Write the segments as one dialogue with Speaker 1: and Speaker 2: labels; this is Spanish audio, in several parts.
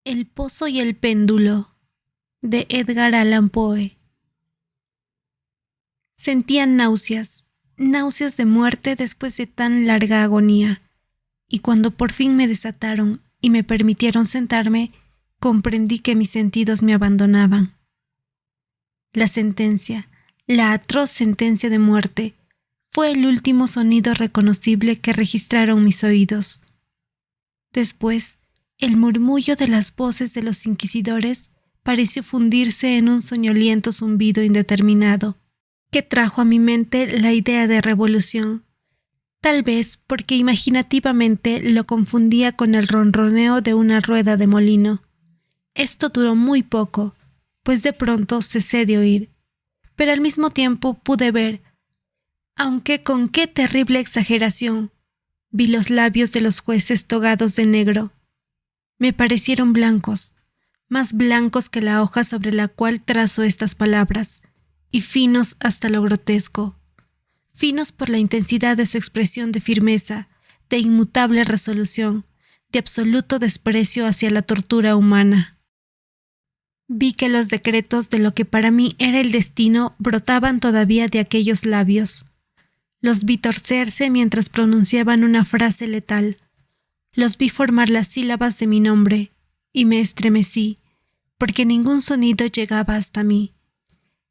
Speaker 1: El pozo y el péndulo, de Edgar Allan Poe. Sentía náuseas de muerte después de tan larga agonía, y cuando por fin me desataron y me permitieron sentarme, comprendí que mis sentidos me abandonaban. La sentencia, la atroz sentencia de muerte, fue el último sonido reconocible que registraron mis oídos. Después, el murmullo de las voces de los inquisidores pareció fundirse en un soñoliento zumbido indeterminado, que trajo a mi mente la idea de revolución, tal vez porque imaginativamente lo confundía con el ronroneo de una rueda de molino. Esto duró muy poco, pues de pronto cesé de oír, pero al mismo tiempo pude ver, aunque con qué terrible exageración, vi los labios de los jueces togados de negro. Me parecieron blancos, más blancos que la hoja sobre la cual trazo estas palabras, y finos hasta lo grotesco, finos por la intensidad de su expresión de firmeza, de inmutable resolución, de absoluto desprecio hacia la tortura humana. Vi que los decretos de lo que para mí era el destino brotaban todavía de aquellos labios. Los vi torcerse mientras pronunciaban una frase letal. Los vi formar las sílabas de mi nombre, y me estremecí, porque ningún sonido llegaba hasta mí.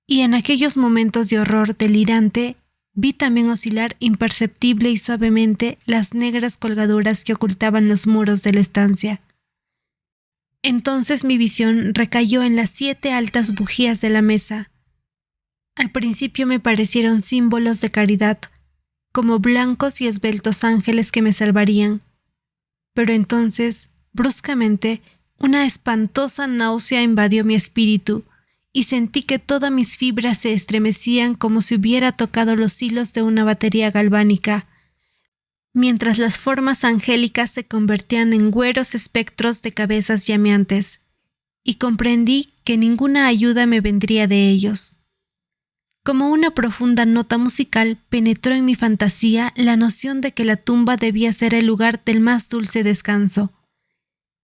Speaker 1: Y en aquellos momentos de horror delirante, vi también oscilar imperceptible y suavemente las negras colgaduras que ocultaban los muros de la estancia. Entonces mi visión recayó en las 7 altas bujías de la mesa. Al principio me parecieron símbolos de caridad, como blancos y esbeltos ángeles que me salvarían. Pero entonces, bruscamente, una espantosa náusea invadió mi espíritu y sentí que todas mis fibras se estremecían como si hubiera tocado los hilos de una batería galvánica, mientras las formas angélicas se convertían en güeros espectros de cabezas llameantes, y comprendí que ninguna ayuda me vendría de ellos. Como una profunda nota musical penetró en mi fantasía la noción de que la tumba debía ser el lugar del más dulce descanso.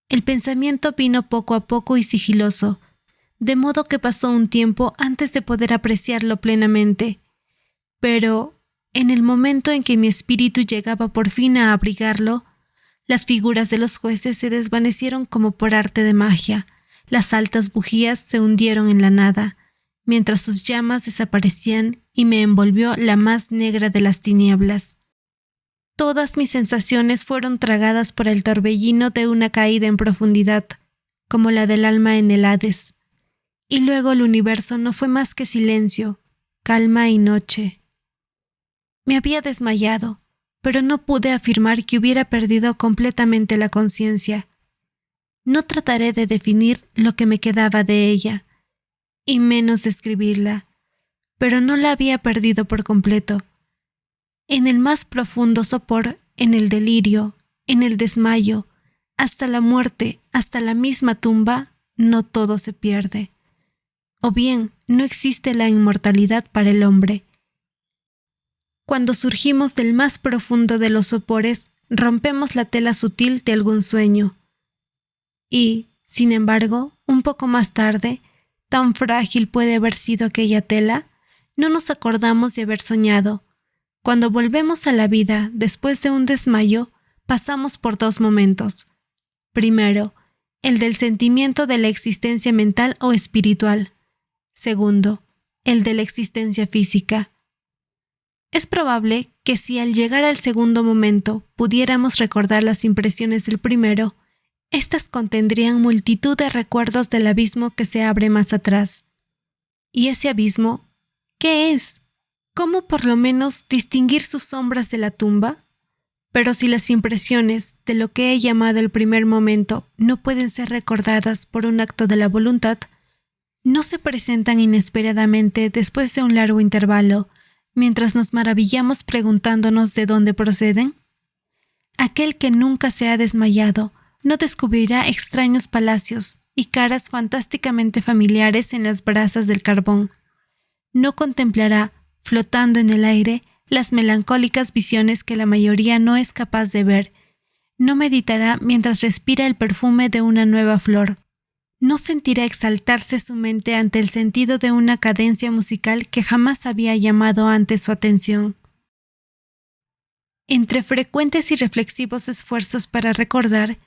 Speaker 1: El pensamiento vino poco a poco y sigiloso, de modo que pasó un tiempo antes de poder apreciarlo plenamente. Pero, en el momento en que mi espíritu llegaba por fin a abrigarlo, las figuras de los jueces se desvanecieron como por arte de magia, las altas bujías se hundieron en la nada, mientras sus llamas desaparecían y me envolvió la más negra de las tinieblas. Todas mis sensaciones fueron tragadas por el torbellino de una caída en profundidad, como la del alma en el Hades. Y luego el universo no fue más que silencio, calma y noche. Me había desmayado, pero no pude afirmar que hubiera perdido completamente la conciencia. No trataré de definir lo que me quedaba de ella, y menos describirla, pero no la había perdido por completo. En el más profundo sopor, en el delirio, en el desmayo, hasta la muerte, hasta la misma tumba, no todo se pierde. O bien, no existe la inmortalidad para el hombre. Cuando surgimos del más profundo de los sopores, rompemos la tela sutil de algún sueño. Y, sin embargo, un poco más tarde, tan frágil puede haber sido aquella tela, no nos acordamos de haber soñado. Cuando volvemos a la vida después de un desmayo, pasamos por 2 momentos. Primero, el del sentimiento de la existencia mental o espiritual. Segundo, el de la existencia física. Es probable que si al llegar al segundo momento pudiéramos recordar las impresiones del primero, estas contendrían multitud de recuerdos del abismo que se abre más atrás. ¿Y ese abismo qué es? ¿Cómo por lo menos distinguir sus sombras de la tumba? Pero si las impresiones de lo que he llamado el primer momento no pueden ser recordadas por un acto de la voluntad, ¿no se presentan inesperadamente después de un largo intervalo, mientras nos maravillamos preguntándonos de dónde proceden? Aquel que nunca se ha desmayado no descubrirá extraños palacios y caras fantásticamente familiares en las brasas del carbón. No contemplará, flotando en el aire, las melancólicas visiones que la mayoría no es capaz de ver, No meditará mientras respira el perfume de una nueva flor. No sentirá exaltarse su mente ante el sentido de una cadencia musical que jamás había llamado antes su atención. Entre frecuentes y reflexivos esfuerzos para recordar,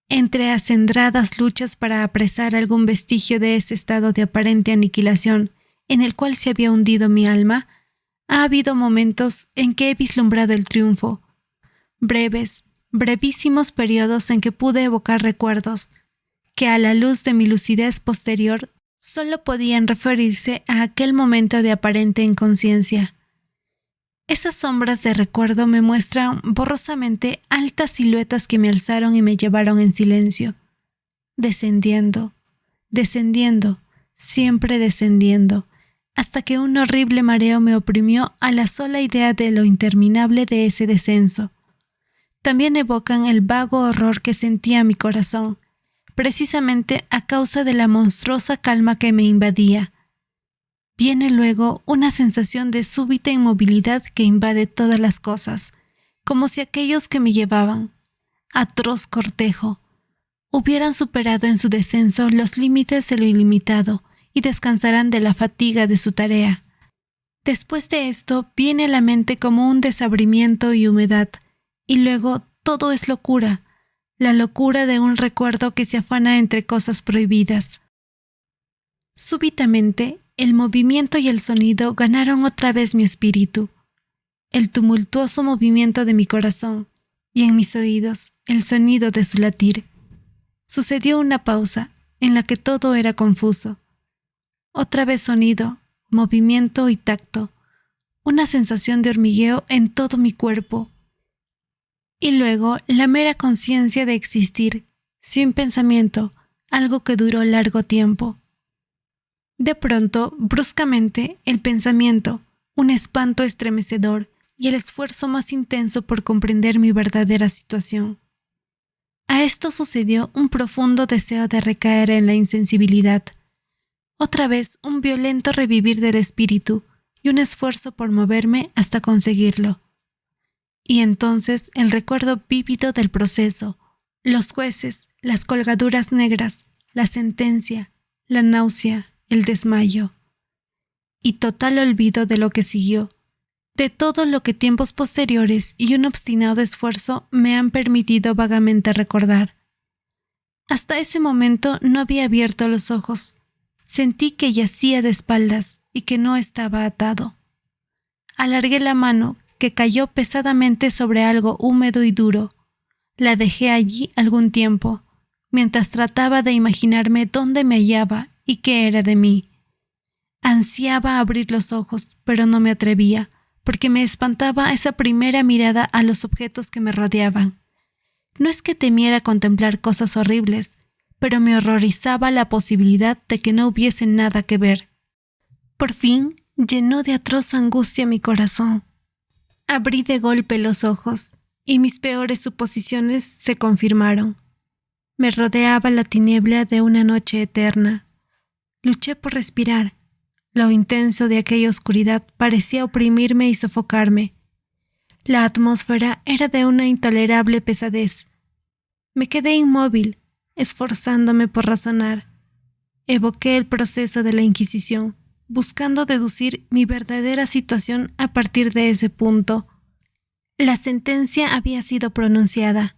Speaker 1: entre acendradas luchas para apresar algún vestigio de ese estado de aparente aniquilación en el cual se había hundido mi alma, ha habido momentos en que he vislumbrado el triunfo, brevísimos periodos en que pude evocar recuerdos que a la luz de mi lucidez posterior solo podían referirse a aquel momento de aparente inconsciencia. Esas sombras de recuerdo me muestran borrosamente altas siluetas que me alzaron y me llevaron en silencio, descendiendo, siempre descendiendo, hasta que un horrible mareo me oprimió a la sola idea de lo interminable de ese descenso. También evocan el vago horror que sentía mi corazón, precisamente a causa de la monstruosa calma que me invadía. Viene luego una sensación de súbita inmovilidad que invade todas las cosas, como si aquellos que me llevaban, atroz cortejo, hubieran superado en su descenso los límites de lo ilimitado y descansarán de la fatiga de su tarea. Después de esto viene a la mente como un desabrimiento y humedad, y luego todo es locura, la locura de un recuerdo que se afana entre cosas prohibidas. Súbitamente, el movimiento y el sonido ganaron otra vez mi espíritu, el tumultuoso movimiento de mi corazón, y en mis oídos el sonido de su latir. Sucedió una pausa, en la que todo era confuso. Otra vez sonido, movimiento y tacto, una sensación de hormigueo en todo mi cuerpo, y luego la mera conciencia de existir, sin pensamiento, algo que duró largo tiempo. De pronto, bruscamente, el pensamiento, un espanto estremecedor y el esfuerzo más intenso por comprender mi verdadera situación. A esto sucedió un profundo deseo de recaer en la insensibilidad. Otra vez un violento revivir del espíritu y un esfuerzo por moverme hasta conseguirlo. Y entonces el recuerdo vívido del proceso, los jueces, las colgaduras negras, la sentencia, la náusea, el desmayo. Y total olvido de lo que siguió, de todo lo que tiempos posteriores y un obstinado esfuerzo me han permitido vagamente recordar. Hasta ese momento no había abierto los ojos. Sentí que yacía de espaldas y que no estaba atado. Alargué la mano, que cayó pesadamente sobre algo húmedo y duro. La dejé allí algún tiempo, mientras trataba de imaginarme dónde me hallaba y qué era de mí. Ansiaba abrir los ojos, pero no me atrevía, porque me espantaba esa primera mirada a los objetos que me rodeaban. No es que temiera contemplar cosas horribles, pero me horrorizaba la posibilidad de que no hubiese nada que ver. Por fin, llenó de atroz angustia mi corazón. Abrí de golpe los ojos, y mis peores suposiciones se confirmaron. Me rodeaba la tiniebla de una noche eterna. Luché por respirar. Lo intenso de aquella oscuridad parecía oprimirme y sofocarme. La atmósfera era de una intolerable pesadez. Me quedé inmóvil, esforzándome por razonar. Evoqué el proceso de la Inquisición, buscando deducir mi verdadera situación a partir de ese punto. La sentencia había sido pronunciada.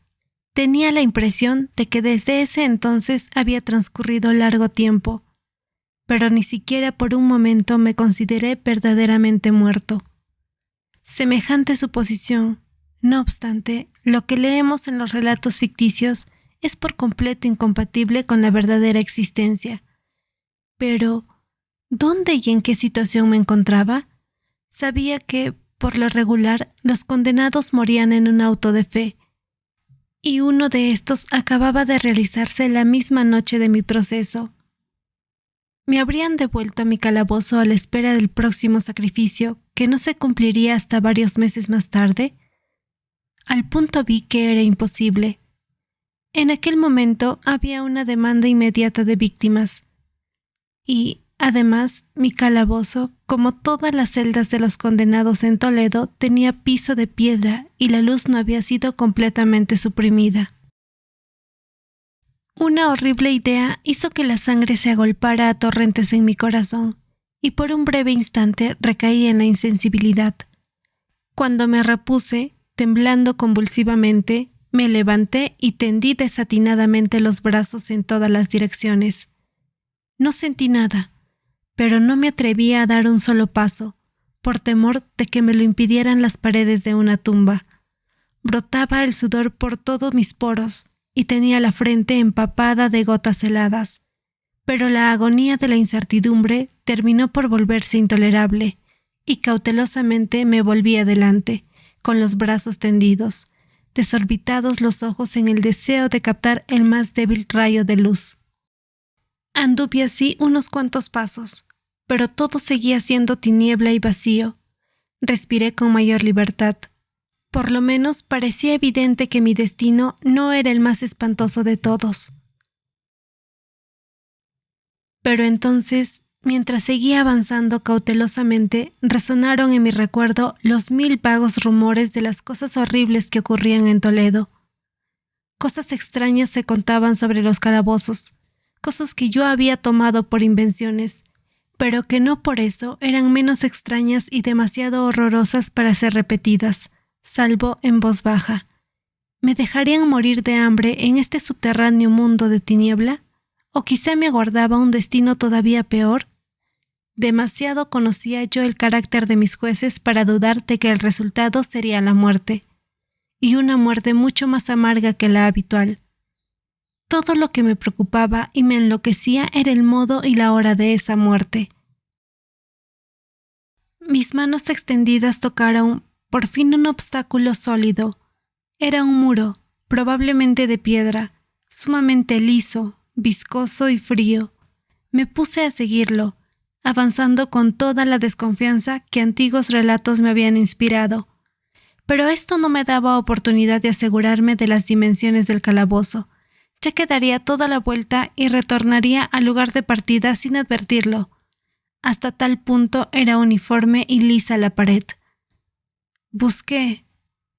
Speaker 1: Tenía la impresión de que desde ese entonces había transcurrido largo tiempo, pero ni siquiera por un momento me consideré verdaderamente muerto. Semejante suposición, no obstante, lo que leemos en los relatos ficticios es por completo incompatible con la verdadera existencia. Pero, ¿dónde y en qué situación me encontraba? Sabía que, por lo regular, los condenados morían en un auto de fe, y uno de estos acababa de realizarse la misma noche de mi proceso. Me habrían devuelto a mi calabozo a la espera del próximo sacrificio, que no se cumpliría hasta varios meses más tarde. Al punto vi que era imposible. En aquel momento había una demanda inmediata de víctimas, y Además, mi calabozo, como todas las celdas de los condenados en Toledo, tenía piso de piedra y la luz no había sido completamente suprimida. Una horrible idea hizo que la sangre se agolpara a torrentes en mi corazón, y por un breve instante recaí en la insensibilidad. Cuando me repuse, temblando convulsivamente, me levanté y tendí desatinadamente los brazos en todas las direcciones. No sentí nada, pero no me atrevía a dar un solo paso, por temor de que me lo impidieran las paredes de una tumba. Brotaba el sudor por todos mis poros y tenía la frente empapada de gotas heladas. Pero la agonía de la incertidumbre terminó por volverse intolerable, y cautelosamente me volví adelante, con los brazos tendidos, desorbitados los ojos en el deseo de captar el más débil rayo de luz. Anduve así unos cuantos pasos, pero todo seguía siendo tiniebla y vacío. Respiré con mayor libertad. Por lo menos parecía evidente que mi destino no era el más espantoso de todos. Pero entonces, mientras seguía avanzando cautelosamente, resonaron en mi recuerdo los 1000 vagos rumores de las cosas horribles que ocurrían en Toledo. Cosas extrañas se contaban sobre los calabozos, cosas que yo había tomado por invenciones, pero que no por eso eran menos extrañas y demasiado horrorosas para ser repetidas, salvo en voz baja. ¿Me dejarían morir de hambre en este subterráneo mundo de tiniebla? ¿O quizá me aguardaba un destino todavía peor? Demasiado conocía yo el carácter de mis jueces para dudar de que el resultado sería la muerte, y una muerte mucho más amarga que la habitual. Todo lo que me preocupaba y me enloquecía era el modo y la hora de esa muerte. Mis manos extendidas tocaron, por fin, un obstáculo sólido. Era un muro, probablemente de piedra, sumamente liso, viscoso y frío. Me puse a seguirlo, avanzando con toda la desconfianza que antiguos relatos me habían inspirado. Pero esto no me daba oportunidad de asegurarme de las dimensiones del calabozo, ya que daría toda la vuelta y retornaría al lugar de partida sin advertirlo. Hasta tal punto era uniforme y lisa la pared. Busqué,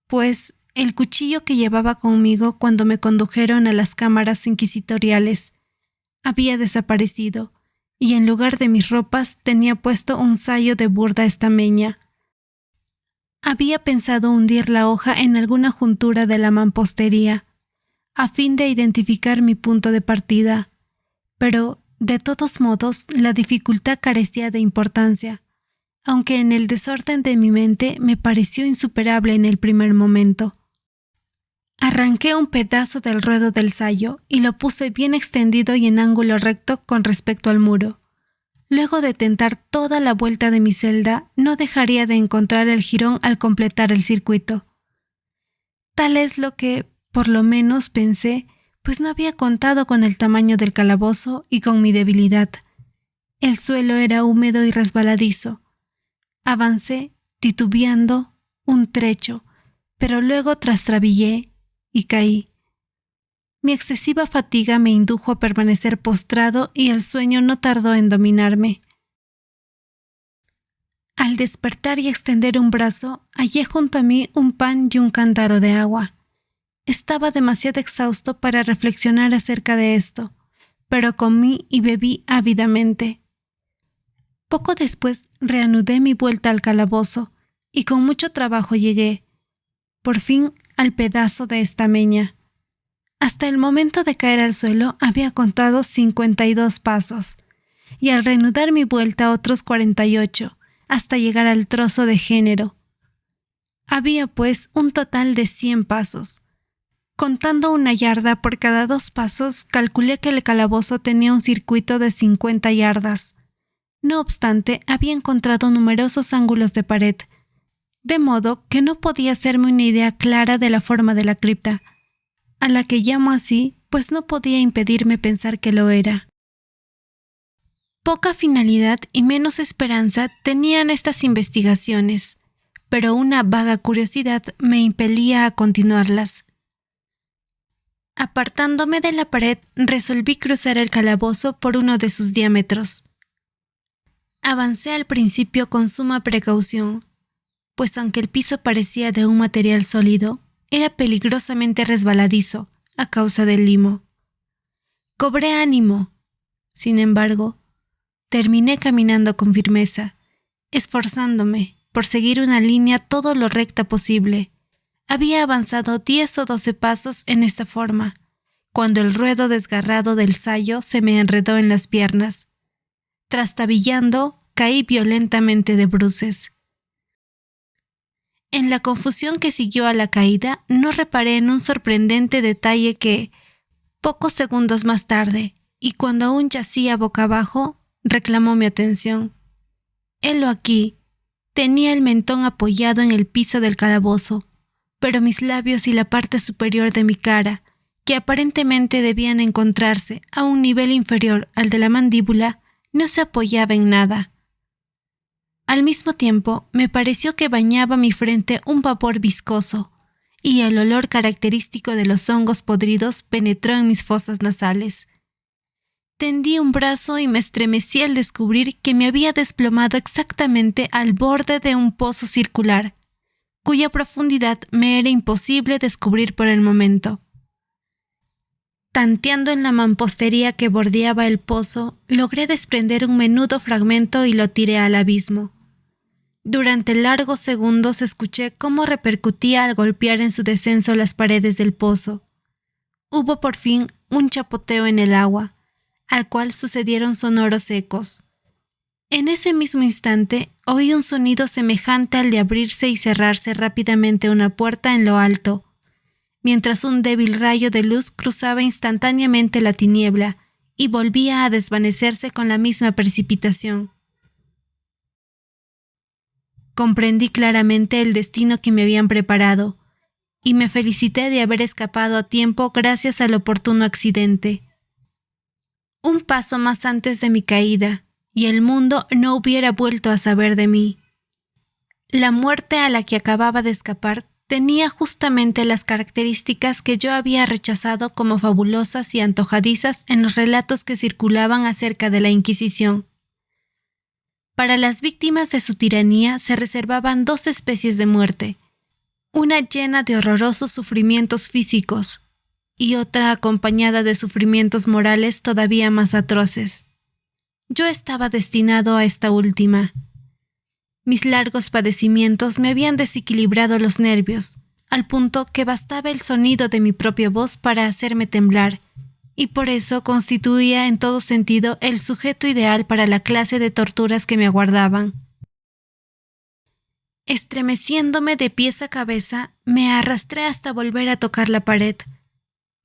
Speaker 1: pues, el cuchillo que llevaba conmigo cuando me condujeron a las cámaras inquisitoriales. Había desaparecido, y en lugar de mis ropas tenía puesto un sayo de burda estameña. Había pensado hundir la hoja en alguna juntura de la mampostería, a fin de identificar mi punto de partida, pero, de todos modos, la dificultad carecía de importancia, aunque en el desorden de mi mente me pareció insuperable en el primer momento. Arranqué un pedazo del ruedo del sayo y lo puse bien extendido y en ángulo recto con respecto al muro. Luego de tentar toda la vuelta de mi celda, no dejaría de encontrar el jirón al completar el circuito. Tal es lo que, por lo menos, pensé, pues no había contado con el tamaño del calabozo y con mi debilidad. El suelo era húmedo y resbaladizo. Avancé, titubeando, un trecho, pero luego trastabillé y caí. Mi excesiva fatiga me indujo a permanecer postrado y el sueño no tardó en dominarme. Al despertar y extender un brazo, hallé junto a mí un pan y un cántaro de agua. Estaba demasiado exhausto para reflexionar acerca de esto, pero comí y bebí ávidamente. Poco después reanudé mi vuelta al calabozo y con mucho trabajo llegué, por fin, al pedazo de estameña. Hasta el momento de caer al suelo había contado 52 pasos, y al reanudar mi vuelta otros 48, hasta llegar al trozo de género. Había, pues, un total de 100 pasos. Contando una yarda por cada 2 pasos, calculé que el calabozo tenía un circuito de 50 yardas. No obstante, había encontrado numerosos ángulos de pared, de modo que no podía hacerme una idea clara de la forma de la cripta, a la que llamo así, pues no podía impedirme pensar que lo era. Poca finalidad y menos esperanza tenían estas investigaciones, pero una vaga curiosidad me impelía a continuarlas. Apartándome de la pared, resolví cruzar el calabozo por uno de sus diámetros. Avancé al principio con suma precaución, pues aunque el piso parecía de un material sólido, era peligrosamente resbaladizo a causa del limo. Cobré ánimo. Sin embargo, terminé caminando con firmeza, esforzándome por seguir una línea todo lo recta posible. Había avanzado 10 o 12 pasos en esta forma, cuando el ruedo desgarrado del sayo se me enredó en las piernas. Trastabillando, caí violentamente de bruces. En la confusión que siguió a la caída, no reparé en un sorprendente detalle que, pocos segundos más tarde, y cuando aún yacía boca abajo, reclamó mi atención. Helo aquí. Tenía el mentón apoyado en el piso del calabozo, pero mis labios y la parte superior de mi cara, que aparentemente debían encontrarse a un nivel inferior al de la mandíbula, no se apoyaba en nada. Al mismo tiempo, me pareció que bañaba mi frente un vapor viscoso, y el olor característico de los hongos podridos penetró en mis fosas nasales. Tendí un brazo y me estremecí al descubrir que me había desplomado exactamente al borde de un pozo circular, cuya profundidad me era imposible descubrir por el momento. Tanteando en la mampostería que bordeaba el pozo, logré desprender un menudo fragmento y lo tiré al abismo. Durante largos segundos escuché cómo repercutía al golpear en su descenso las paredes del pozo. Hubo por fin un chapoteo en el agua, al cual sucedieron sonoros ecos. En ese mismo instante oí un sonido semejante al de abrirse y cerrarse rápidamente una puerta en lo alto, mientras un débil rayo de luz cruzaba instantáneamente la tiniebla y volvía a desvanecerse con la misma precipitación. Comprendí claramente el destino que me habían preparado, y me felicité de haber escapado a tiempo gracias al oportuno accidente. Un paso más antes de mi caída, y el mundo no hubiera vuelto a saber de mí. La muerte a la que acababa de escapar tenía justamente las características que yo había rechazado como fabulosas y antojadizas en los relatos que circulaban acerca de la Inquisición. Para las víctimas de su tiranía se reservaban dos especies de muerte, una llena de horrorosos sufrimientos físicos y otra acompañada de sufrimientos morales todavía más atroces. Yo estaba destinado a esta última. Mis largos padecimientos me habían desequilibrado los nervios, al punto que bastaba el sonido de mi propia voz para hacerme temblar, y por eso constituía en todo sentido el sujeto ideal para la clase de torturas que me aguardaban. Estremeciéndome de pies a cabeza, me arrastré hasta volver a tocar la pared,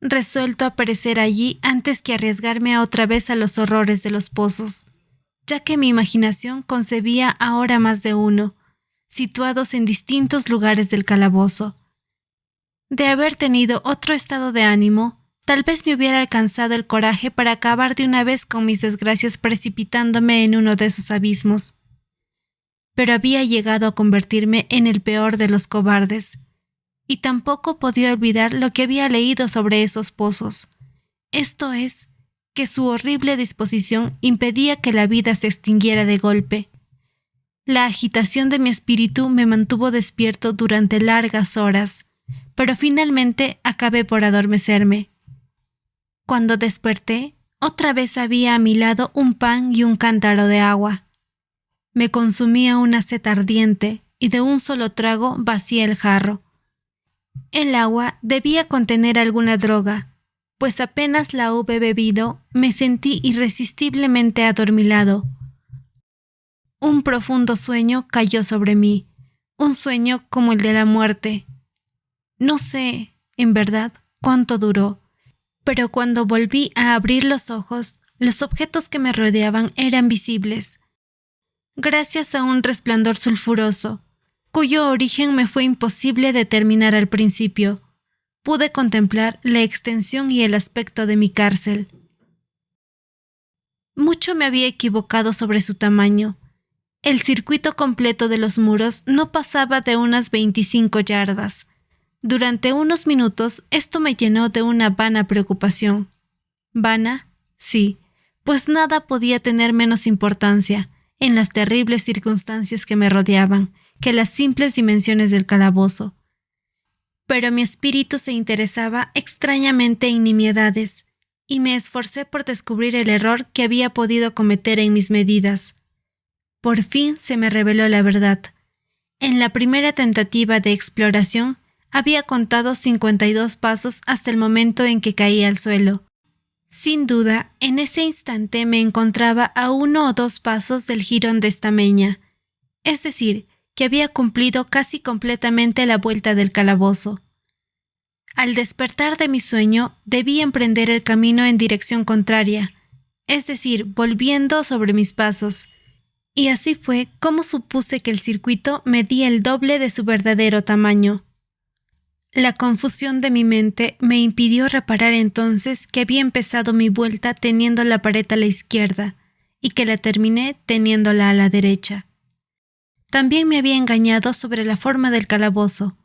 Speaker 1: resuelto a perecer allí antes que arriesgarme otra vez a los horrores de los pozos, ya que mi imaginación concebía ahora más de uno, situados en distintos lugares del calabozo. De haber tenido otro estado de ánimo, tal vez me hubiera alcanzado el coraje para acabar de una vez con mis desgracias precipitándome en uno de esos abismos. Pero había llegado a convertirme en el peor de los cobardes, y tampoco podía olvidar lo que había leído sobre esos pozos. Esto es, que su horrible disposición impedía que la vida se extinguiera de golpe. La agitación de mi espíritu me mantuvo despierto durante largas horas, pero finalmente acabé por adormecerme. Cuando desperté, otra vez había a mi lado un pan y un cántaro de agua. Me consumía una sed ardiente y de un solo trago vacié el jarro. El agua debía contener alguna droga, pues apenas la hube bebido, me sentí irresistiblemente adormilado. Un profundo sueño cayó sobre mí, un sueño como el de la muerte. No sé, en verdad, cuánto duró, pero cuando volví a abrir los ojos, los objetos que me rodeaban eran visibles, gracias a un resplandor sulfuroso, cuyo origen me fue imposible determinar al principio. Pude contemplar la extensión y el aspecto de mi cárcel. Mucho me había equivocado sobre su tamaño. El circuito completo de los muros no pasaba de unas 25 yardas. Durante unos minutos esto me llenó de una vana preocupación. ¿Vana? Sí, pues nada podía tener menos importancia, en las terribles circunstancias que me rodeaban que las simples dimensiones del calabozo. Pero mi espíritu se interesaba extrañamente en nimiedades, y me esforcé por descubrir el error que había podido cometer en mis medidas. Por fin se me reveló la verdad. En la primera tentativa de exploración, había contado 52 pasos hasta el momento en que caí al suelo. Sin duda, en ese instante me encontraba a 1 o 2 pasos del jirón de estameña, es decir, que había cumplido casi completamente la vuelta del calabozo. Al despertar de mi sueño, debí emprender el camino en dirección contraria, es decir, volviendo sobre mis pasos, y así fue como supuse que el circuito medía el doble de su verdadero tamaño. La confusión de mi mente me impidió reparar entonces que había empezado mi vuelta teniendo la pared a la izquierda y que la terminé teniéndola a la derecha. También me había engañado sobre la forma del calabozo.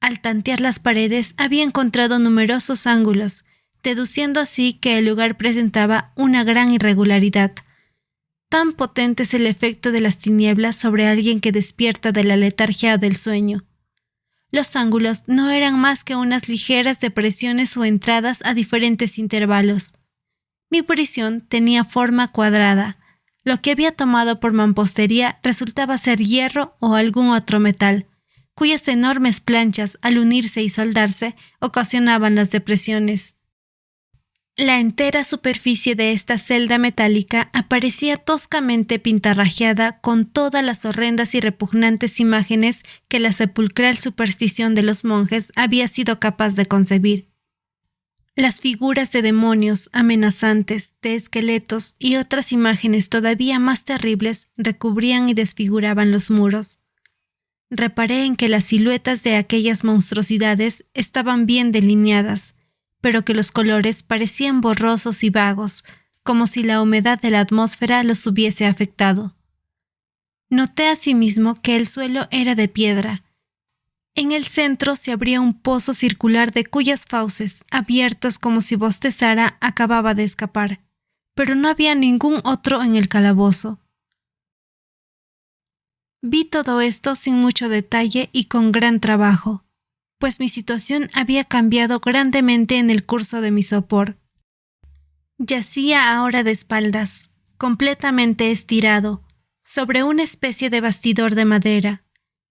Speaker 1: Al tantear las paredes había encontrado numerosos ángulos, deduciendo así que el lugar presentaba una gran irregularidad. Tan potente es el efecto de las tinieblas sobre alguien que despierta de la letargia o del sueño. Los ángulos no eran más que unas ligeras depresiones o entradas a diferentes intervalos. Mi prisión tenía forma cuadrada. Lo que había tomado por mampostería resultaba ser hierro o algún otro metal, cuyas enormes planchas, al unirse y soldarse, ocasionaban las depresiones. La entera superficie de esta celda metálica aparecía toscamente pintarrajeada con todas las horrendas y repugnantes imágenes que la sepulcral superstición de los monjes había sido capaz de concebir. Las figuras de demonios amenazantes, de esqueletos y otras imágenes todavía más terribles recubrían y desfiguraban los muros. Reparé en que las siluetas de aquellas monstruosidades estaban bien delineadas, pero que los colores parecían borrosos y vagos, como si la humedad de la atmósfera los hubiese afectado. Noté asimismo que el suelo era de piedra. En el centro se abría un pozo circular de cuyas fauces, abiertas como si bostezara, acababa de escapar, pero no había ningún otro en el calabozo. Vi todo esto sin mucho detalle y con gran trabajo, pues mi situación había cambiado grandemente en el curso de mi sopor. Yacía ahora de espaldas, completamente estirado, sobre una especie de bastidor de madera.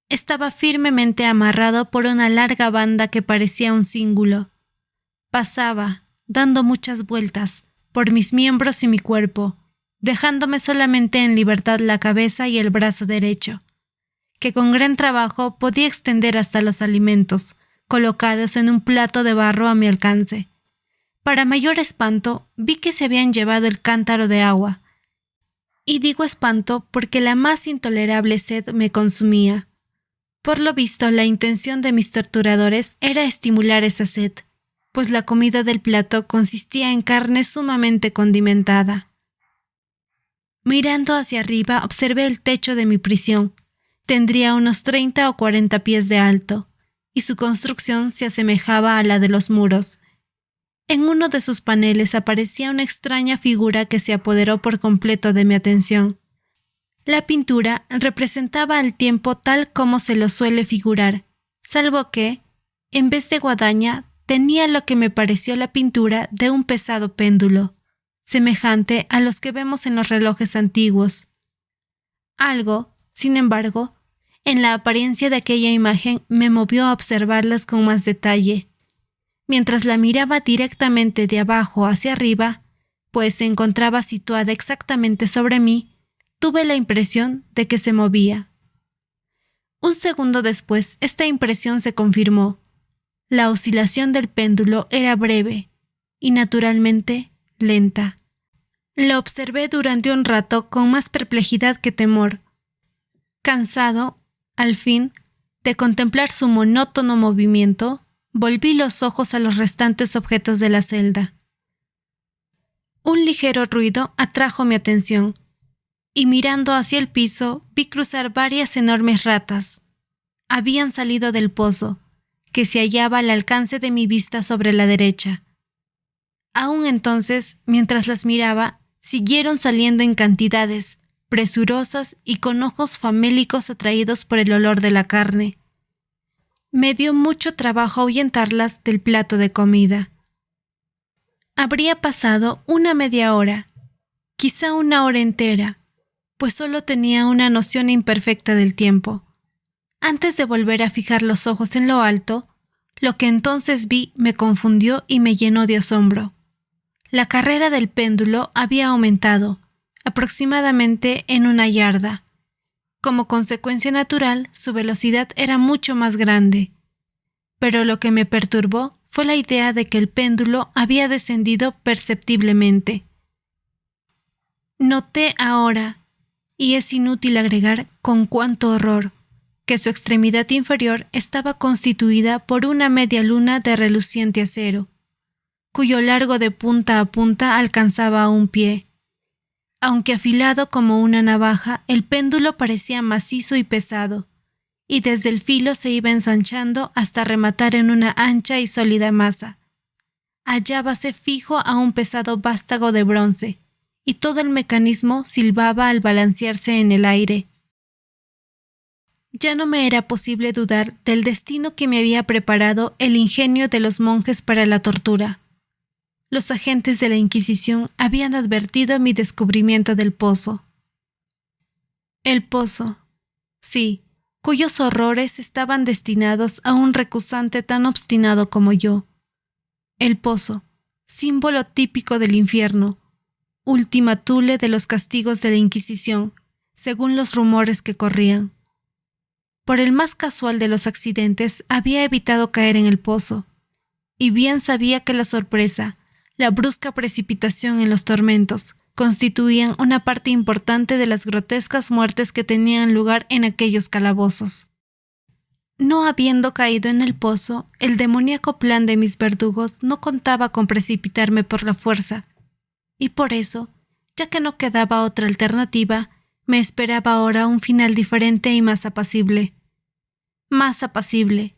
Speaker 1: Estaba firmemente amarrado por una larga banda que parecía un cíngulo. Pasaba, dando muchas vueltas, por mis miembros y mi cuerpo, dejándome solamente en libertad la cabeza y el brazo derecho, que con gran trabajo podía extender hasta los alimentos, colocados en un plato de barro a mi alcance. Para mayor espanto, vi que se habían llevado el cántaro de agua. Y digo espanto porque la más intolerable sed me consumía. Por lo visto, la intención de mis torturadores era estimular esa sed, pues la comida del plato consistía en carne sumamente condimentada. Mirando hacia arriba, observé el techo de mi prisión. Tendría unos 30 o 40 pies de alto, y su construcción se asemejaba a la de los muros. En uno de sus paneles aparecía una extraña figura que se apoderó por completo de mi atención. La pintura representaba al tiempo tal como se lo suele figurar, salvo que, en vez de guadaña, tenía lo que me pareció la pintura de un pesado péndulo, semejante a los que vemos en los relojes antiguos. Algo, sin embargo, en la apariencia de aquella imagen me movió a observarlas con más detalle. Mientras la miraba directamente de abajo hacia arriba, pues se encontraba situada exactamente sobre mí, tuve la impresión de que se movía. Un segundo después, esta impresión se confirmó. La oscilación del péndulo era breve y, naturalmente, lenta. Lo observé durante un rato con más perplejidad que temor. Cansado, al fin, de contemplar su monótono movimiento, volví los ojos a los restantes objetos de la celda. Un ligero ruido atrajo mi atención, y mirando hacia el piso vi cruzar varias enormes ratas. Habían salido del pozo, que se hallaba al alcance de mi vista sobre la derecha. Aún entonces, mientras las miraba, siguieron saliendo en cantidades, presurosas y con ojos famélicos atraídos por el olor de la carne. Me dio mucho trabajo ahuyentarlas del plato de comida. Habría pasado una media hora, quizá una hora entera, pues solo tenía una noción imperfecta del tiempo. Antes de volver a fijar los ojos en lo alto, lo que entonces vi me confundió y me llenó de asombro. La carrera del péndulo había aumentado, aproximadamente en 1 yarda. Como consecuencia natural, su velocidad era mucho más grande. Pero lo que me perturbó fue la idea de que el péndulo había descendido perceptiblemente. Noté ahora, y es inútil agregar con cuánto horror, que su extremidad inferior estaba constituida por una media luna de reluciente acero, cuyo largo de punta a punta alcanzaba a un pie. Aunque afilado como una navaja, el péndulo parecía macizo y pesado, y desde el filo se iba ensanchando hasta rematar en una ancha y sólida masa. Hallábase fijo a un pesado vástago de bronce, y todo el mecanismo silbaba al balancearse en el aire. Ya no me era posible dudar del destino que me había preparado el ingenio de los monjes para la tortura. Los agentes de la Inquisición habían advertido mi descubrimiento del pozo. El pozo, sí, cuyos horrores estaban destinados a un recusante tan obstinado como yo. El pozo, símbolo típico del infierno, última thule de los castigos de la Inquisición, según los rumores que corrían. Por el más casual de los accidentes había evitado caer en el pozo, y bien sabía que la sorpresa, la brusca precipitación en los tormentos, constituían una parte importante de las grotescas muertes que tenían lugar en aquellos calabozos. No habiendo caído en el pozo, el demoníaco plan de mis verdugos no contaba con precipitarme por la fuerza, y por eso, ya que no quedaba otra alternativa, me esperaba ahora un final diferente y más apacible. Más apacible.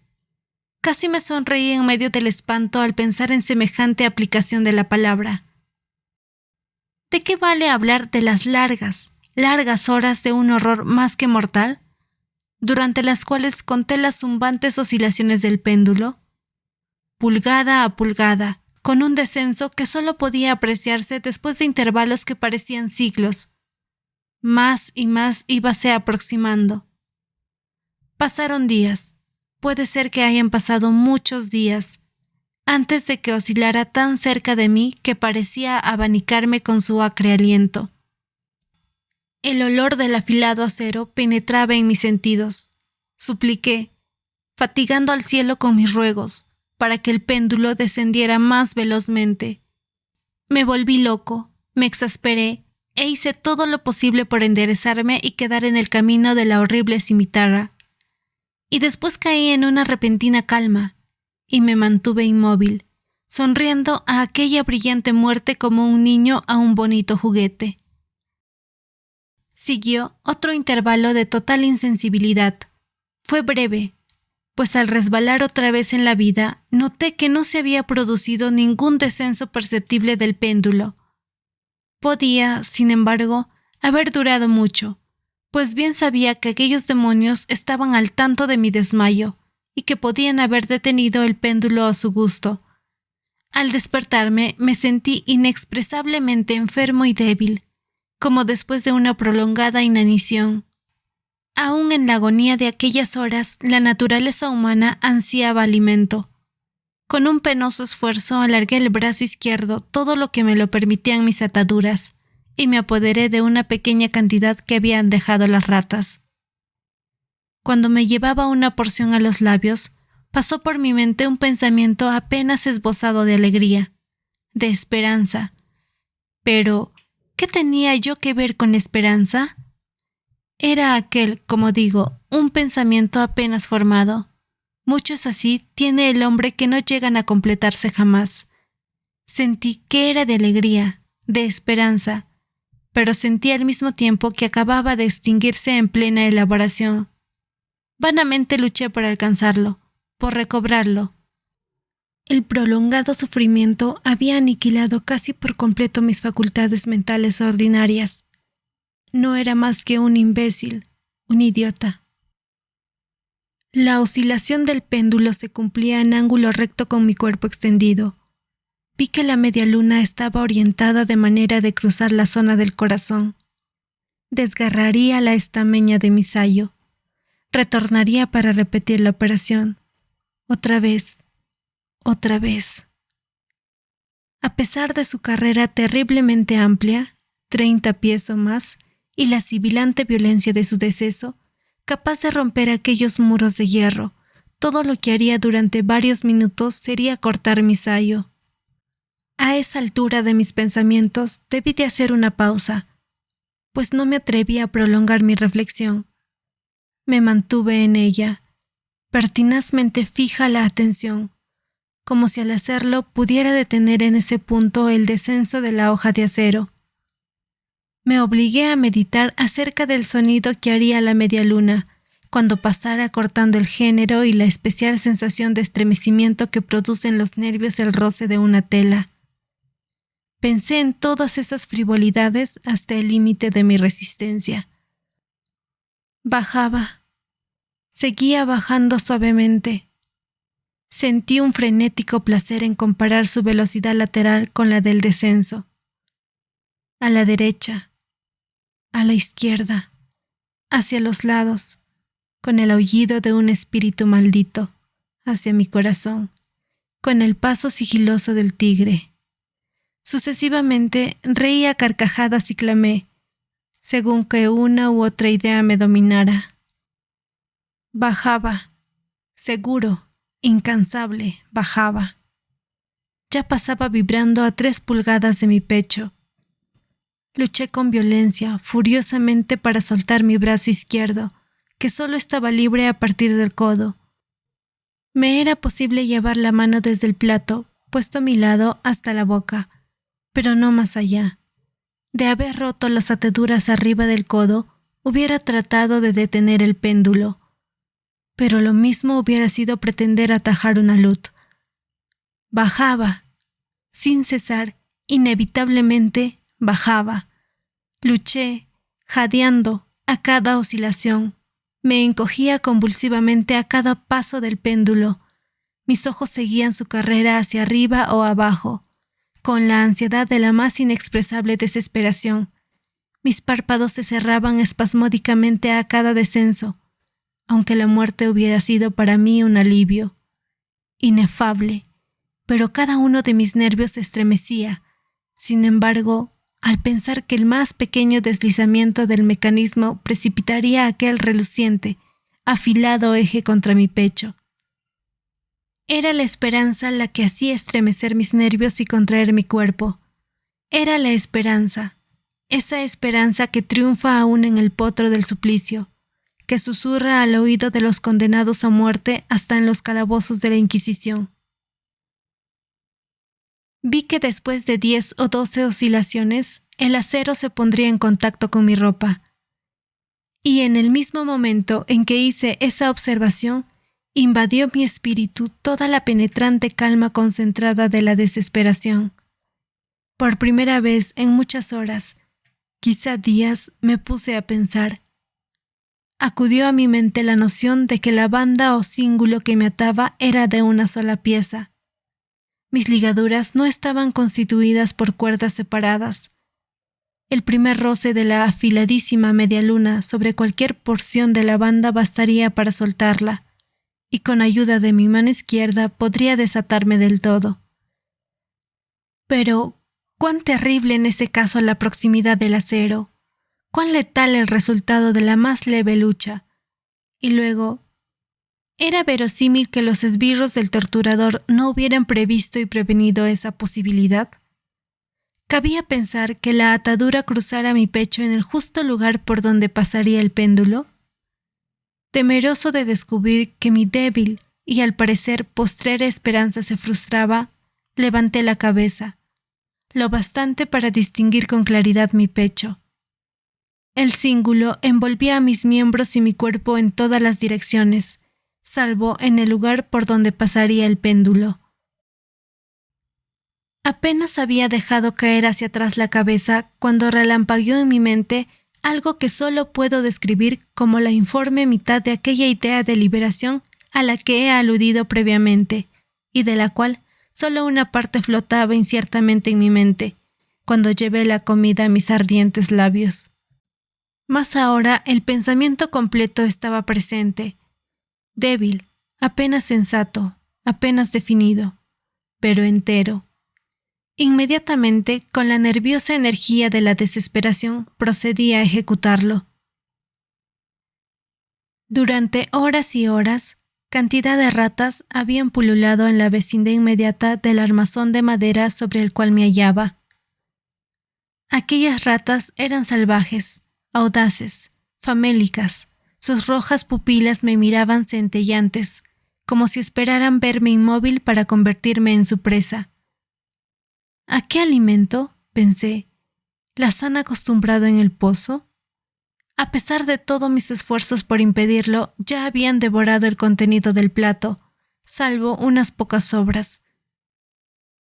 Speaker 1: Casi me sonreí en medio del espanto al pensar en semejante aplicación de la palabra. ¿De qué vale hablar de las largas horas de un horror más que mortal, durante las cuales conté las zumbantes oscilaciones del péndulo? Pulgada a pulgada, con un descenso que solo podía apreciarse después de intervalos que parecían siglos. Más y más íbase aproximando. Pasaron días, puede ser que hayan pasado muchos días, antes de que oscilara tan cerca de mí que parecía abanicarme con su acre aliento. El olor del afilado acero penetraba en mis sentidos. Supliqué, fatigando al cielo con mis ruegos, para que el péndulo descendiera más velozmente. Me volví loco, me exasperé, e hice todo lo posible por enderezarme y quedar en el camino de la horrible cimitarra. Y después caí en una repentina calma, y me mantuve inmóvil, sonriendo a aquella brillante muerte como un niño a un bonito juguete. Siguió otro intervalo de total insensibilidad. Fue breve, pues al resbalar otra vez en la vida, noté que no se había producido ningún descenso perceptible del péndulo. Podía, sin embargo, haber durado mucho, pues bien sabía que aquellos demonios estaban al tanto de mi desmayo y que podían haber detenido el péndulo a su gusto. Al despertarme me sentí inexpresablemente enfermo y débil, como después de una prolongada inanición. Aún en la agonía de aquellas horas, la naturaleza humana ansiaba alimento. Con un penoso esfuerzo alargué el brazo izquierdo todo lo que me lo permitían mis ataduras, y me apoderé de una pequeña cantidad que habían dejado las ratas. Cuando me llevaba una porción a los labios, pasó por mi mente un pensamiento apenas esbozado de alegría, de esperanza. Pero, ¿qué tenía yo que ver con esperanza? Era aquel, como digo, un pensamiento apenas formado. Muchos así tiene el hombre que no llegan a completarse jamás. Sentí que era de alegría, de esperanza, pero sentí al mismo tiempo que acababa de extinguirse en plena elaboración. Vanamente luché por alcanzarlo, por recobrarlo. El prolongado sufrimiento había aniquilado casi por completo mis facultades mentales ordinarias. no era más que un imbécil, un idiota. La oscilación del péndulo se cumplía en ángulo recto con mi cuerpo extendido. Vi que la media luna estaba orientada de manera de cruzar la zona del corazón. Desgarraría la estameña de mi sayo. Retornaría para repetir la operación. Otra vez. Otra vez. A pesar de su carrera terriblemente amplia, 30 pies o más, y la sibilante violencia de su deceso, capaz de romper aquellos muros de hierro, todo lo que haría durante varios minutos sería cortar mi sayo. A esa altura de mis pensamientos debí de hacer una pausa, pues no me atreví a prolongar mi reflexión. Me mantuve en ella, pertinazmente fija la atención, como si al hacerlo pudiera detener en ese punto el descenso de la hoja de acero. Me obligué a meditar acerca del sonido que haría la media luna cuando pasara cortando el género y la especial sensación de estremecimiento que producen los nervios el roce de una tela. Pensé en todas esas frivolidades hasta el límite de mi resistencia. Bajaba. Seguía bajando suavemente. Sentí un frenético placer en comparar su velocidad lateral con la del descenso. A la derecha, a la izquierda, hacia los lados, con el aullido de un espíritu maldito, hacia mi corazón, con el paso sigiloso del tigre. Sucesivamente reí a carcajadas y clamé, según que una u otra idea me dominara. Bajaba, seguro, incansable, bajaba. Ya pasaba vibrando a 3 pulgadas de mi pecho. Luché con violencia, furiosamente para soltar mi brazo izquierdo, que solo estaba libre a partir del codo. Me era posible llevar la mano desde el plato, puesto a mi lado, hasta la boca, pero no más allá. De haber roto las ataduras arriba del codo, hubiera tratado de detener el péndulo, pero lo mismo hubiera sido pretender atajar una luz. Bajaba, sin cesar, inevitablemente bajaba. Luché, jadeando, a cada oscilación. Me encogía convulsivamente a cada paso del péndulo. Mis ojos seguían su carrera hacia arriba o abajo, con la ansiedad de la más inexpresable desesperación. Mis párpados se cerraban espasmódicamente a cada descenso, aunque la muerte hubiera sido para mí un alivio. Inefable, pero cada uno de mis nervios se estremecía. Sin embargo, al pensar que el más pequeño deslizamiento del mecanismo precipitaría aquel reluciente, afilado eje contra mi pecho. Era la esperanza la que hacía estremecer mis nervios y contraer mi cuerpo. Era la esperanza, esa esperanza que triunfa aún en el potro del suplicio, que susurra al oído de los condenados a muerte hasta en los calabozos de la Inquisición. Vi que después de 10 o 12 oscilaciones, el acero se pondría en contacto con mi ropa. Y en el mismo momento en que hice esa observación, invadió mi espíritu toda la penetrante calma concentrada de la desesperación. Por primera vez en muchas horas, quizá días, me puse a pensar. Acudió a mi mente la noción de que la banda o cíngulo que me ataba era de una sola pieza. Mis ligaduras no estaban constituidas por cuerdas separadas. El primer roce de la afiladísima media luna sobre cualquier porción de la banda bastaría para soltarla, y con ayuda de mi mano izquierda podría desatarme del todo. Pero, cuán terrible en ese caso la proximidad del acero, cuán letal el resultado de la más leve lucha. Y luego, ¿era verosímil que los esbirros del torturador no hubieran previsto y prevenido esa posibilidad? ¿Cabía pensar que la atadura cruzara mi pecho en el justo lugar por donde pasaría el péndulo? Temeroso de descubrir que mi débil y al parecer postrera esperanza se frustraba, levanté la cabeza, lo bastante para distinguir con claridad mi pecho. El cíngulo envolvía a mis miembros y mi cuerpo en todas las direcciones, salvo en el lugar por donde pasaría el péndulo. Apenas había dejado caer hacia atrás la cabeza cuando relampagueó en mi mente algo que solo puedo describir como la informe mitad de aquella idea de liberación a la que he aludido previamente, y de la cual solo una parte flotaba inciertamente en mi mente, cuando llevé la comida a mis ardientes labios. Mas ahora el pensamiento completo estaba presente, débil, apenas sensato, apenas definido, pero entero. Inmediatamente, con la nerviosa energía de la desesperación, procedí a ejecutarlo. Durante horas y horas, cantidad de ratas habían pululado en la vecindad inmediata del armazón de madera sobre el cual me hallaba. Aquellas ratas eran salvajes, audaces, famélicas. Sus rojas pupilas me miraban centellantes, como si esperaran verme inmóvil para convertirme en su presa. ¿A qué alimento? Pensé. ¿Las han acostumbrado en el pozo? A pesar de todos mis esfuerzos por impedirlo, ya habían devorado el contenido del plato, salvo unas pocas sobras.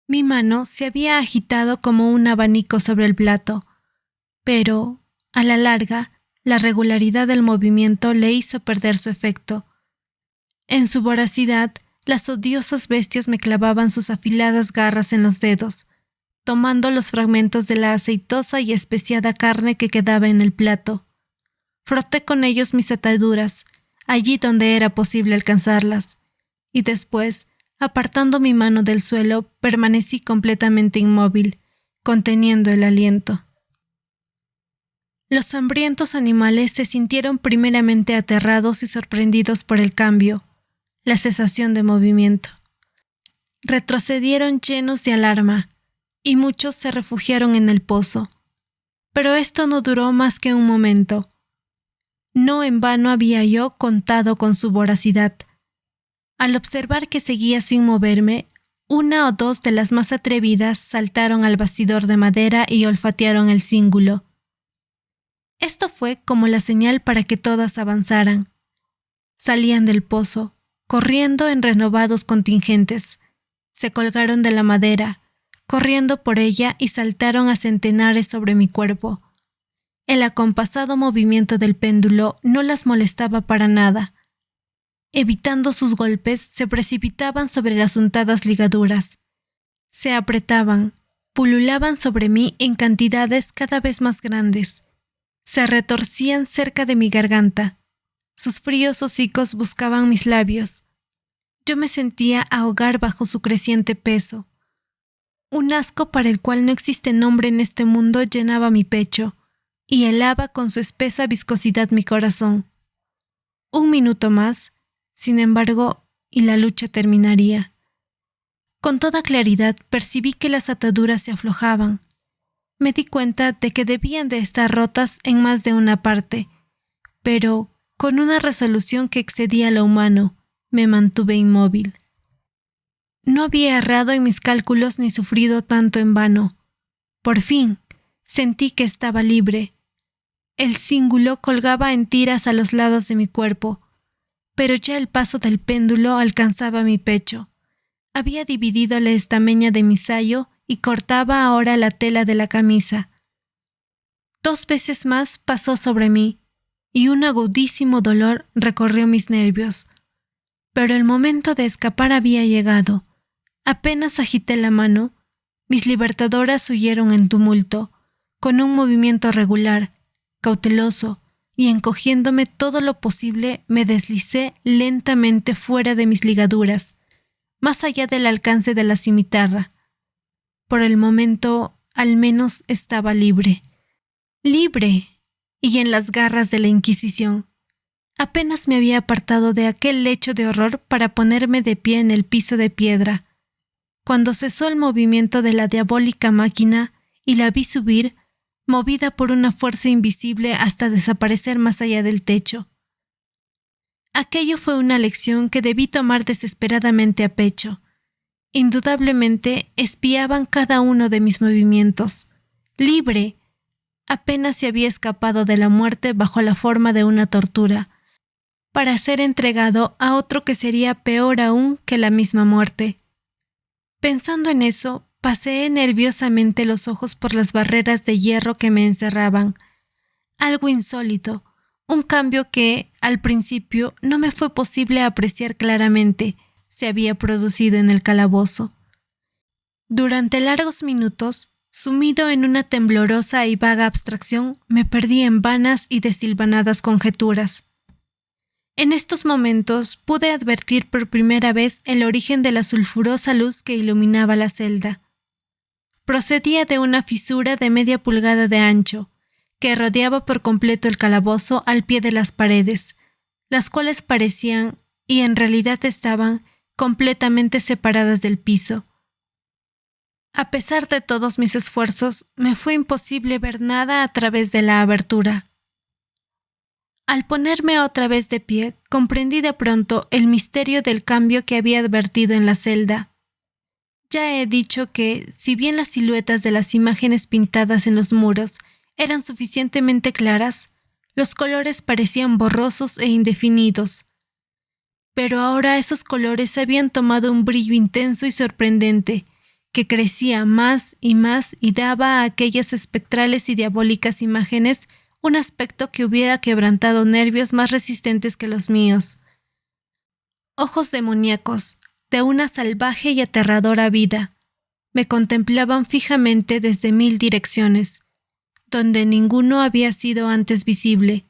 Speaker 1: Mi mano se había agitado como un abanico sobre el plato, pero, a la larga, la regularidad del movimiento le hizo perder su efecto. En su voracidad, las odiosas bestias me clavaban sus afiladas garras en los dedos, tomando los fragmentos de la aceitosa y especiada carne que quedaba en el plato. Froté con ellos mis ataduras, allí donde era posible alcanzarlas, y después, apartando mi mano del suelo, permanecí completamente inmóvil, conteniendo el aliento. Los hambrientos animales se sintieron primeramente aterrados y sorprendidos por el cambio, la cesación de movimiento. Retrocedieron llenos de alarma, y muchos se refugiaron en el pozo. Pero esto no duró más que un momento. No en vano había yo contado con su voracidad. Al observar que seguía sin moverme, una o dos de las más atrevidas saltaron al bastidor de madera y olfatearon el cíngulo. Esto fue como la señal para que todas avanzaran. Salían del pozo, corriendo en renovados contingentes. Se colgaron de la madera, corriendo por ella y saltaron a centenares sobre mi cuerpo. El acompasado movimiento del péndulo no las molestaba para nada. Evitando sus golpes, se precipitaban sobre las untadas ligaduras. Se apretaban, pululaban sobre mí en cantidades cada vez más grandes. Se retorcían cerca de mi garganta. Sus fríos hocicos buscaban mis labios. Yo me sentía ahogar bajo su creciente peso. Un asco para el cual no existe nombre en este mundo llenaba mi pecho y helaba con su espesa viscosidad mi corazón. Un minuto más, sin embargo, y la lucha terminaría. Con toda claridad percibí que las ataduras se aflojaban. Me di cuenta de que debían de estar rotas en más de una parte, pero, con una resolución que excedía lo humano, me mantuve inmóvil. No había errado en mis cálculos ni sufrido tanto en vano. Por fin, sentí que estaba libre. El cíngulo colgaba en tiras a los lados de mi cuerpo, pero ya el paso del péndulo alcanzaba mi pecho. Había dividido la estameña de mi sayo y cortaba ahora la tela de la camisa. 2 veces más pasó sobre mí, y un agudísimo dolor recorrió mis nervios. Pero el momento de escapar había llegado. Apenas agité la mano, mis libertadoras huyeron en tumulto, con un movimiento regular, cauteloso, y encogiéndome todo lo posible me deslicé lentamente fuera de mis ligaduras, más allá del alcance de la cimitarra. Por el momento, al menos estaba libre. ¡Libre! Y en las garras de la Inquisición. Apenas me había apartado de aquel lecho de horror para ponerme de pie en el piso de piedra. Cuando cesó el movimiento de la diabólica máquina y la vi subir, movida por una fuerza invisible hasta desaparecer más allá del techo. Aquello fue una lección que debí tomar desesperadamente a pecho. Indudablemente espiaban cada uno de mis movimientos. ¡Libre! Apenas se había escapado de la muerte bajo la forma de una tortura, para ser entregado a otro que sería peor aún que la misma muerte. Pensando en eso, paseé nerviosamente los ojos por las barreras de hierro que me encerraban. Algo insólito, un cambio que, al principio, no me fue posible apreciar claramente, se había producido en el calabozo. Durante largos minutos, sumido en una temblorosa y vaga abstracción, me perdí en vanas y desilvanadas conjeturas. En estos momentos pude advertir por primera vez el origen de la sulfurosa luz que iluminaba la celda. Procedía de una fisura de media pulgada de ancho, que rodeaba por completo el calabozo al pie de las paredes, las cuales parecían, y en realidad estaban, completamente separadas del piso. A pesar de todos mis esfuerzos, me fue imposible ver nada a través de la abertura. Al ponerme otra vez de pie, comprendí de pronto el misterio del cambio que había advertido en la celda. Ya he dicho que, si bien las siluetas de las imágenes pintadas en los muros eran suficientemente claras, los colores parecían borrosos e indefinidos. Pero ahora esos colores habían tomado un brillo intenso y sorprendente, que crecía más y daba a aquellas espectrales y diabólicas imágenes un aspecto que hubiera quebrantado nervios más resistentes que los míos. Ojos demoníacos, de una salvaje y aterradora vida, me contemplaban fijamente desde 1000 direcciones, donde ninguno había sido antes visible,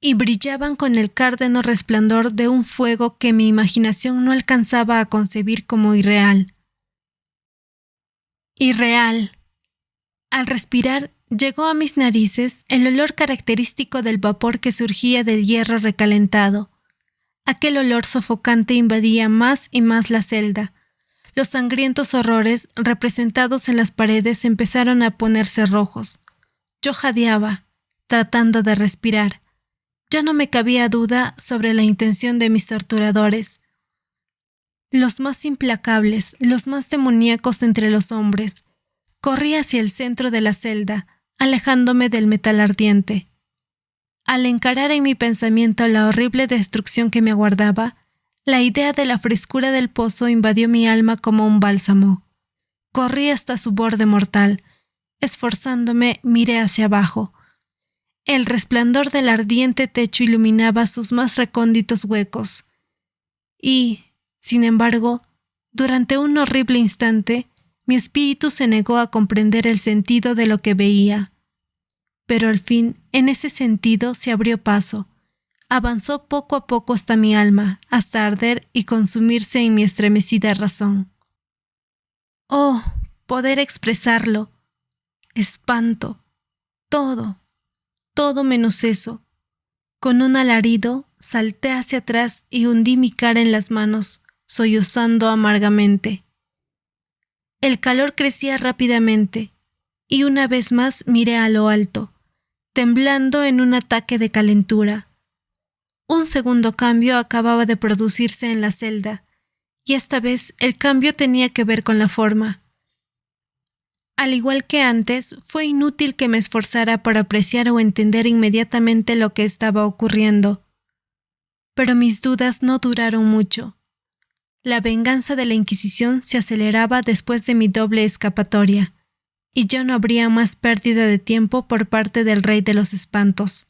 Speaker 1: y brillaban con el cárdeno resplandor de un fuego que mi imaginación no alcanzaba a concebir como irreal. Irreal. Al respirar, llegó a mis narices el olor característico del vapor que surgía del hierro recalentado. Aquel olor sofocante invadía más y más la celda. Los sangrientos horrores representados en las paredes empezaron a ponerse rojos. Yo jadeaba, tratando de respirar. Ya no me cabía duda sobre la intención de mis torturadores. Los más implacables, los más demoníacos entre los hombres. Corrí hacia el centro de la celda, alejándome del metal ardiente. Al encarar en mi pensamiento la horrible destrucción que me aguardaba, la idea de la frescura del pozo invadió mi alma como un bálsamo. Corrí hasta su borde mortal. Esforzándome, miré hacia abajo. El resplandor del ardiente techo iluminaba sus más recónditos huecos. Y, sin embargo, durante un horrible instante, mi espíritu se negó a comprender el sentido de lo que veía. Pero al fin, en ese sentido se abrió paso. Avanzó poco a poco hasta mi alma, hasta arder y consumirse en mi estremecida razón. Oh, poder expresarlo. Espanto. Todo menos eso. Con un alarido, salté hacia atrás y hundí mi cara en las manos, sollozando amargamente. El calor crecía rápidamente, y una vez más miré a lo alto, temblando en un ataque de calentura. Un segundo cambio acababa de producirse en la celda, y esta vez el cambio tenía que ver con la forma. Al igual que antes, fue inútil que me esforzara por apreciar o entender inmediatamente lo que estaba ocurriendo. Pero mis dudas no duraron mucho. La venganza de la Inquisición se aceleraba después de mi doble escapatoria, y ya no habría más pérdida de tiempo por parte del Rey de los Espantos.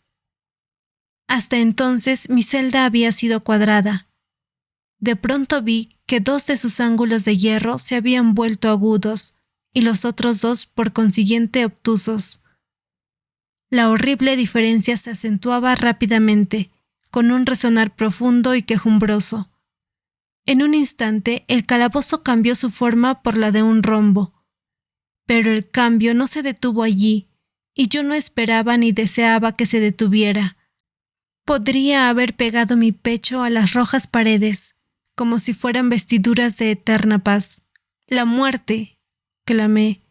Speaker 1: Hasta entonces mi celda había sido cuadrada. De pronto vi que 2 de sus ángulos de hierro se habían vuelto agudos, y los otros 2 por consiguiente obtusos. La horrible diferencia se acentuaba rápidamente, con un resonar profundo y quejumbroso. En un instante el calabozo cambió su forma por la de un rombo. Pero el cambio no se detuvo allí, y yo no esperaba ni deseaba que se detuviera. Podría haber pegado mi pecho a las rojas paredes, como si fueran vestiduras de eterna paz. La muerte, clamé.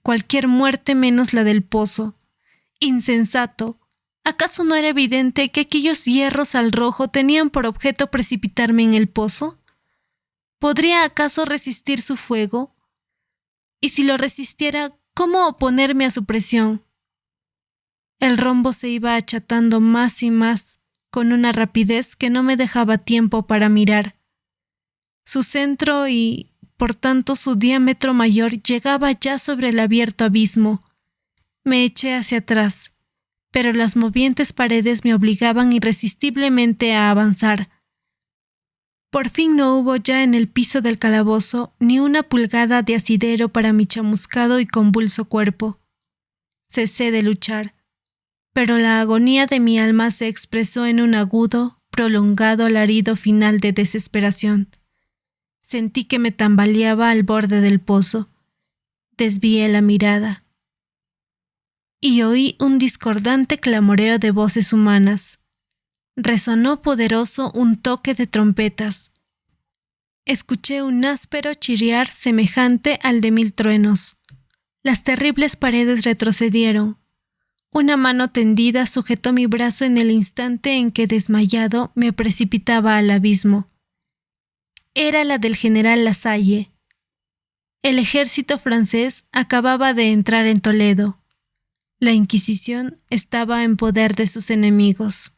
Speaker 1: Cualquier muerte menos la del pozo. Insensato. ¿Acaso no era evidente que aquellos hierros al rojo tenían por objeto precipitarme en el pozo? ¿Podría acaso resistir su fuego? Y si lo resistiera, ¿cómo oponerme a su presión? El rombo se iba achatando más y más, con una rapidez que no me dejaba tiempo para mirar. Su centro y, por tanto, su diámetro mayor llegaba ya sobre el abierto abismo. Me eché hacia atrás. pero las movientes paredes me obligaban irresistiblemente a avanzar. Por fin no hubo ya en el piso del calabozo ni una pulgada de asidero para mi chamuscado y convulso cuerpo. Cesé de luchar, pero la agonía de mi alma se expresó en un agudo, prolongado alarido final de desesperación. Sentí que me tambaleaba al borde del pozo. Desvié la mirada y oí un discordante clamoreo de voces humanas. Resonó poderoso un toque de trompetas. Escuché un áspero chirriar semejante al de 1000 truenos. Las terribles paredes retrocedieron. Una mano tendida sujetó mi brazo en el instante en que, desmayado, me precipitaba al abismo. Era la del general Lasalle. El ejército francés acababa de entrar en Toledo. La Inquisición estaba en poder de sus enemigos.